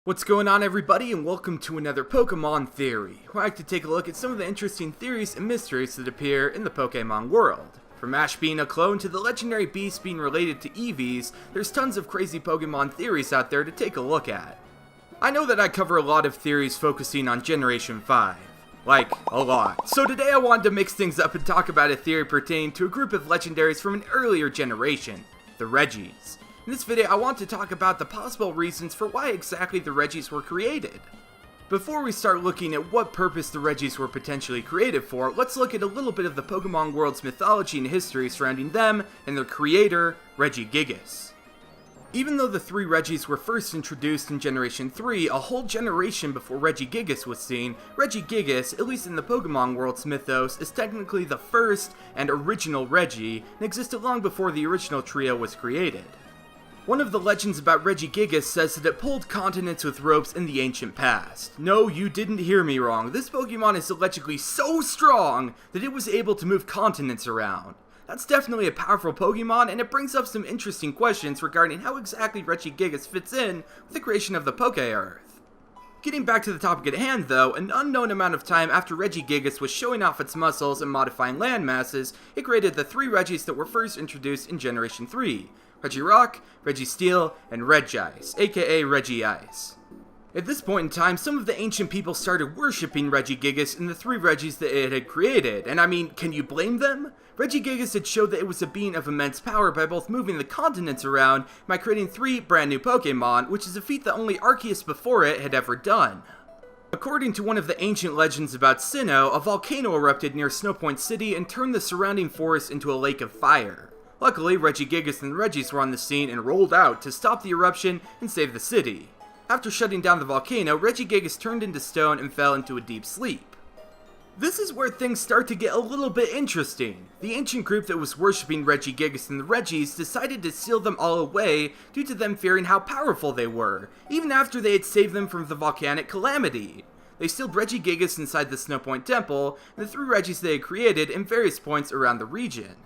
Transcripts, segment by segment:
What's going on, everybody, and welcome to another Pokemon Theory, where I like to take a look at some of the interesting theories and mysteries that appear in the Pokemon world. From Ash being a clone to the legendary beast being related to Eevees, there's tons of crazy Pokemon theories out there to take a look at. I know that I cover a lot of theories focusing on Generation 5. Like, a lot. So today I wanted to mix things up and talk about a theory pertaining to a group of legendaries from an earlier generation, the Regis. In this video, I want to talk about the possible reasons for why exactly the Regis were created. Before we start looking at what purpose the Regis were potentially created for, let's look at a little bit of the Pokemon world's mythology and history surrounding them and their creator, Regigigas. Even though the three Regis were first introduced in Generation 3, a whole generation before Regigigas was seen, Regigigas, at least in the Pokemon world's mythos, is technically the first and original Regi, and existed long before the original trio was created. One of the legends about Regigigas says that it pulled continents with ropes in the ancient past. No, you didn't hear me wrong. This Pokemon is allegedly so strong that it was able to move continents around. That's definitely a powerful Pokemon, and it brings up some interesting questions regarding how exactly Regigigas fits in with the creation of the Poke-Earth. Getting back to the topic at hand though, an unknown amount of time after Regigigas was showing off its muscles and modifying land masses, it created the three Regis that were first introduced in Generation 3. Regirock, Registeel, and Regis, aka Regice. At this point in time, some of the ancient people started worshipping Regigigas and the three Regis that it had created, and I mean, can you blame them? Regigigas had showed that it was a being of immense power by both moving the continents around and by creating three brand new Pokemon, which is a feat that only Arceus before it had ever done. According to one of the ancient legends about Sinnoh, a volcano erupted near Snowpoint City and turned the surrounding forest into a lake of fire. Luckily, Regigigas and the Regis were on the scene and rolled out to stop the eruption and save the city. After shutting down the volcano, Regigigas turned into stone and fell into a deep sleep. This is where things start to get a little bit interesting. The ancient group that was worshipping Regigigas and the Regis decided to seal them all away due to them fearing how powerful they were, even after they had saved them from the volcanic calamity. They sealed Regigigas inside the Snowpoint Temple, and the three Regis they had created in various points around the region.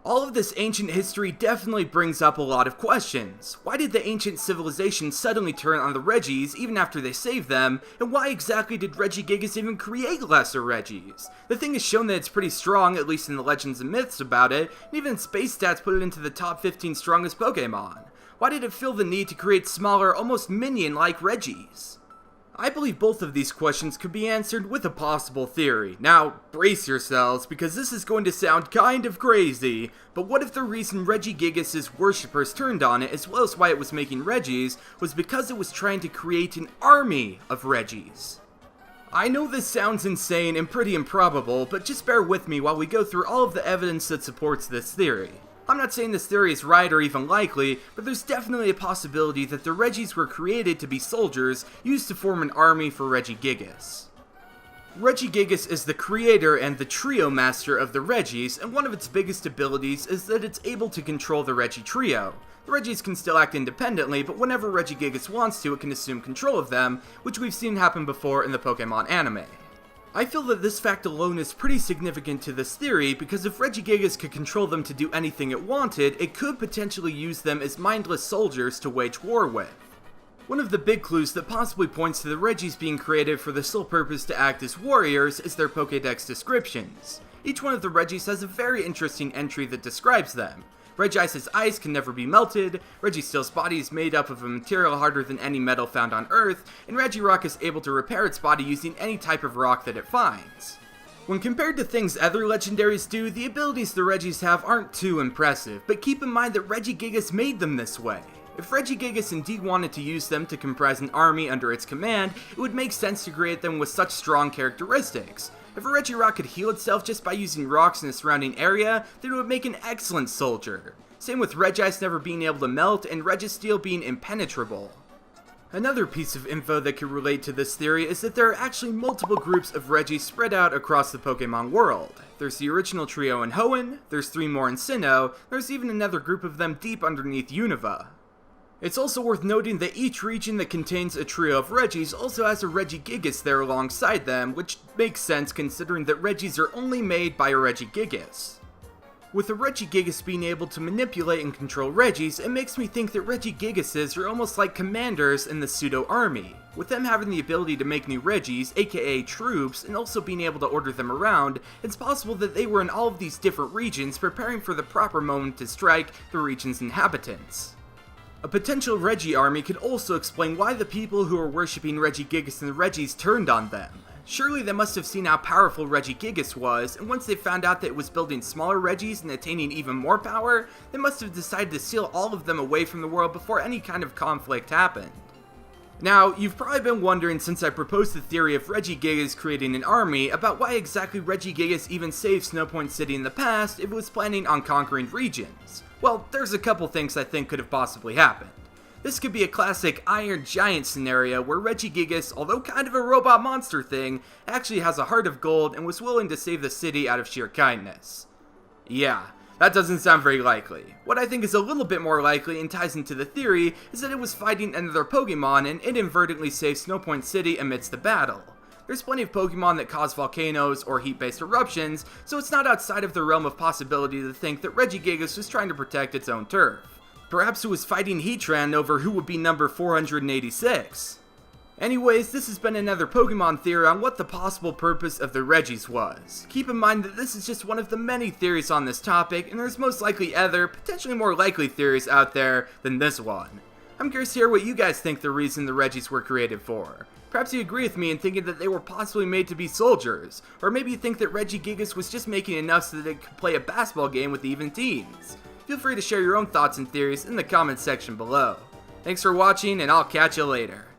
All of this ancient history definitely brings up a lot of questions. Why did the ancient civilization suddenly turn on the Regis even after they saved them, and why exactly did Regigigas even create lesser Regis? The thing is shown that it's pretty strong, at least in the legends and myths about it, and even Space Stats put it into the top 15 strongest Pokemon. Why did it feel the need to create smaller, almost minion-like Regis? I believe both of these questions could be answered with a possible theory. Now, brace yourselves, because this is going to sound kind of crazy, but what if the reason Regigigas' worshippers turned on it, as well as why it was making Regis, was because it was trying to create an army of Regis? I know this sounds insane and pretty improbable, but just bear with me while we go through all of the evidence that supports this theory. I'm not saying this theory is right or even likely, but there's definitely a possibility that the Regis were created to be soldiers used to form an army for Regigigas. Regigigas is the creator and the trio master of the Regis, and one of its biggest abilities is that it's able to control the Regi Trio. The Regis can still act independently, but whenever Regigigas wants to, it can assume control of them, which we've seen happen before in the Pokemon anime. I feel that this fact alone is pretty significant to this theory, because if Regigigas could control them to do anything it wanted, it could potentially use them as mindless soldiers to wage war with. One of the big clues that possibly points to the Regis being created for the sole purpose to act as warriors is their Pokédex descriptions. Each one of the Regis has a very interesting entry that describes them. Regis's ice can never be melted, Registeel's body is made up of a material harder than any metal found on Earth, and Regirock is able to repair its body using any type of rock that it finds. When compared to things other legendaries do, the abilities the Regis have aren't too impressive, but keep in mind that Regigigas made them this way. If Regigigas indeed wanted to use them to comprise an army under its command, it would make sense to create them with such strong characteristics. If a Regirock could heal itself just by using rocks in the surrounding area, then it would make an excellent soldier. Same with Regis never being able to melt, and Registeel being impenetrable. Another piece of info that could relate to this theory is that there are actually multiple groups of Regis spread out across the Pokemon world. There's the original trio in Hoenn, there's three more in Sinnoh, there's even another group of them deep underneath Unova. It's also worth noting that each region that contains a trio of Regis also has a Regigigas there alongside them, which makes sense considering that Regis are only made by a Regigigas. With the Regigigas being able to manipulate and control Regis, it makes me think that Regigigases are almost like commanders in the pseudo-army. With them having the ability to make new Regis, aka troops, and also being able to order them around, it's possible that they were in all of these different regions preparing for the proper moment to strike the region's inhabitants. A potential Regi army could also explain why the people who were worshipping Regigigas and the Regis turned on them. Surely they must have seen how powerful Regigigas was, and once they found out that it was building smaller Regis and attaining even more power, they must have decided to seal all of them away from the world before any kind of conflict happened. Now, you've probably been wondering since I proposed the theory of Regigigas creating an army about why exactly Regigigas even saved Snowpoint City in the past if it was planning on conquering regions. Well, there's a couple things I think could have possibly happened. This could be a classic Iron Giant scenario where Regigigas, although kind of a robot monster thing, actually has a heart of gold and was willing to save the city out of sheer kindness. Yeah, that doesn't sound very likely. What I think is a little bit more likely and ties into the theory is that it was fighting another Pokemon and inadvertently saved Snowpoint City amidst the battle. There's plenty of Pokemon that cause volcanoes or heat-based eruptions, so it's not outside of the realm of possibility to think that Regigigas was trying to protect its own turf. Perhaps it was fighting Heatran over who would be number 486. Anyways, this has been another Pokemon theory on what the possible purpose of the Regis was. Keep in mind that this is just one of the many theories on this topic, and there's most likely other, potentially more likely theories out there than this one. I'm curious to hear what you guys think the reason the Regis were created for. Perhaps you agree with me in thinking that they were possibly made to be soldiers, or maybe you think that Regigigas was just making enough so that it could play a basketball game with even teams. Feel free to share your own thoughts and theories in the comments section below. Thanks for watching, and I'll catch you later.